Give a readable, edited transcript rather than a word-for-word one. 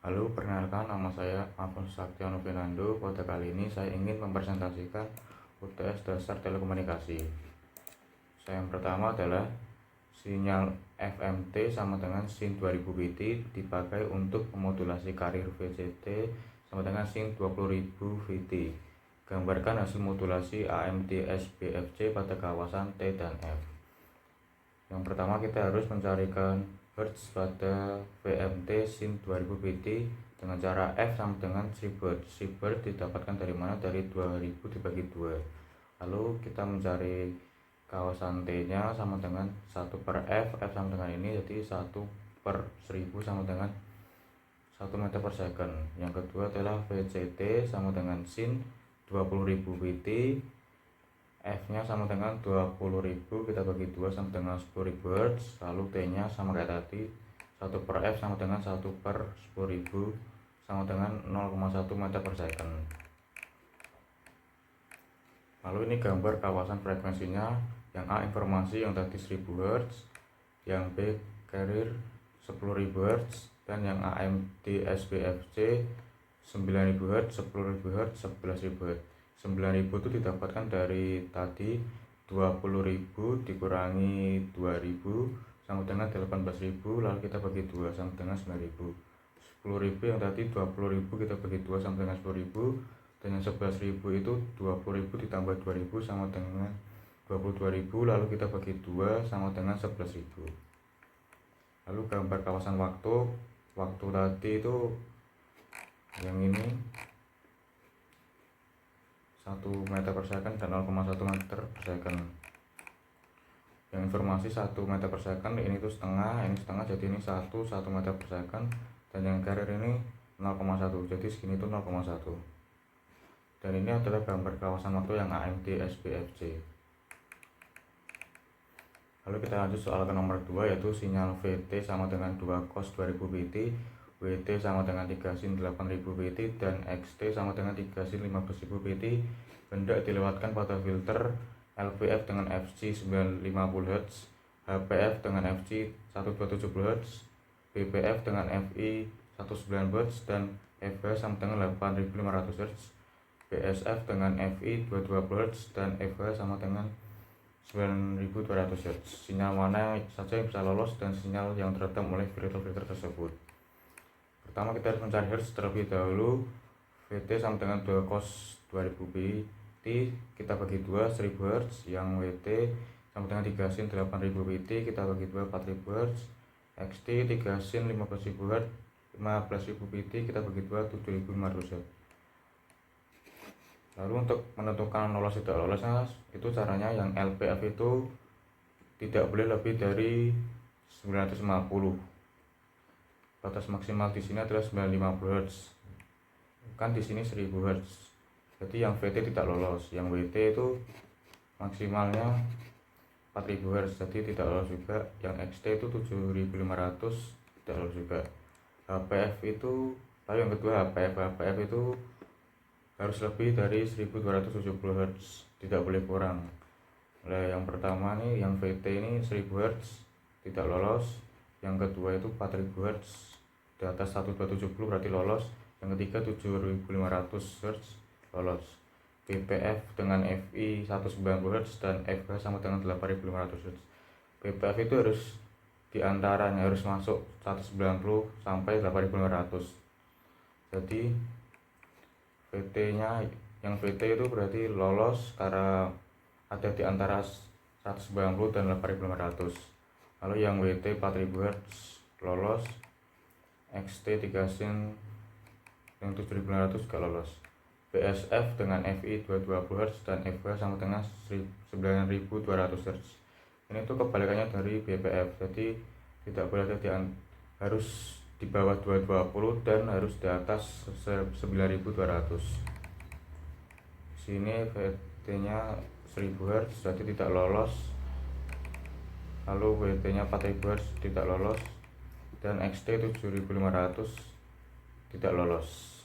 Halo, perkenalkan nama saya Alphonse Saktiano Fernando. Pada kali ini saya ingin mempresentasikan UTS Dasar Telekomunikasi. Yang pertama adalah sinyal FMT sama dengan SIN 2000 VT dipakai untuk memodulasi carrier VCT sama dengan SIN 20.000 VT. Gambarkan hasil modulasi AMD SBFC pada kawasan T dan F. Yang pertama kita harus mencarikan Hertz pada VMT SIN 2000 VT dengan cara F sama dengan 1000 Hz. 1000 Hz didapatkan dari mana? Dari 2000 dibagi 2. Lalu kita mencari kawasan T nya sama dengan 1 per F. F sama dengan ini, jadi 1 per 1000 sama dengan 1 meter per second. Yang kedua adalah VCT sama dengan SIN 20.000 VT. F nya sama dengan 20.000, kita bagi 2 sama dengan 10.000 Hz. Lalu T nya sama kayak tadi, 1 per F sama dengan 1 per 10.000 sama dengan 0,1 meter per second. Lalu ini gambar kawasan frekuensinya. Yang A informasi yang tadi 1000 Hz, yang B carrier 10.000 Hz, dan yang AMD SBFC 9.000 Hz, 10.000 Hz, 11.000 Hz. 9.000 itu didapatkan dari tadi 20.000 dikurangi 2.000 sama dengan 18.000, lalu kita bagi 2 sama dengan 9.000. 10.000 yang tadi 20.000 kita bagi 2 sama dengan 10.000, dan yang 11.000 itu 20.000 ditambah 2.000 sama dengan 22.000, lalu kita bagi 2 sama dengan 11.000. Lalu gambar kawasan waktu tadi itu yang ini 1 meter per second dan 0,1 meter per second. Yang informasi 1 meter per second ini tuh setengah, ini setengah, jadi ini 1 meter per second, dan yang carrier ini 0,1, jadi segini tuh 0,1. Dan ini adalah gambar kawasan waktu yang AMD SBFC. Lalu kita lanjut soal ke nomor 2, yaitu sinyal VT sama dengan 2 cos 2000 VT, WT sama dengan 3 sin 8000 VT, dan XT sama dengan 3 sin 15.000 VT hendak dilewatkan pada filter LVF dengan FC 950 Hz, HPF dengan FC 1270 Hz, BPF dengan FI 19 Hz, dan FH sama dengan 8500 Hz, BSF dengan FI 220 Hz, dan FH sama dengan 9200 Hz. Sinyal mana saja yang bisa lolos dan sinyal yang terekam oleh filter-filter tersebut. Pertama kita harus mencari Hertz terlebih dahulu. VT sama dengan 2 cos 2000 VT, kita bagi 2 1000 Hz. Yang WT sama dengan 3 sin 8000 VT, kita bagi 2 4000 Hz. XT 3 sin 15.000 Hz, 15.000 VT, kita bagi 2 7500 Hz. Lalu untuk menentukan lolos tidak lolosnya, itu caranya yang LPF itu tidak boleh lebih dari 950. Batas maksimal di sini adalah 950 Hz. Kan di sini 1000 Hz. Jadi yang VT tidak lolos, yang WT itu maksimalnya 4000 Hz, jadi tidak lolos juga. Yang XT itu 7500, tidak lolos juga. HPF itu, lalu yang kedua HPF itu harus lebih dari 1270 Hz, tidak boleh kurang. Nah, yang pertama nih, yang VT ini 1000 Hz tidak lolos. Yang kedua itu 4000 Hz, di atas 1270 berarti lolos. Yang ketiga 7500 Hz lolos. BPF dengan FI 190 Hz dan FH sama dengan 8500 Hz. BPF itu harus diantaranya harus masuk 190 sampai 8500. Jadi VT nya, yang VT itu berarti lolos karena ada di antara 190 dan 8500. Lalu yang WT 4000 Hz lolos. XT 3 sin yang 7500 juga lolos. BSF dengan FI 220 Hz dan FH sama dengan 9200 Hz. Ini tuh kebalikannya dari BPF, jadi tidak boleh ada harus di bawah 220 dan harus di atas 9200. Sini VT nya 1000 Hz jadi tidak lolos. Lalu WT nya 4000 Hz tidak lolos, dan XT 7500 tidak lolos.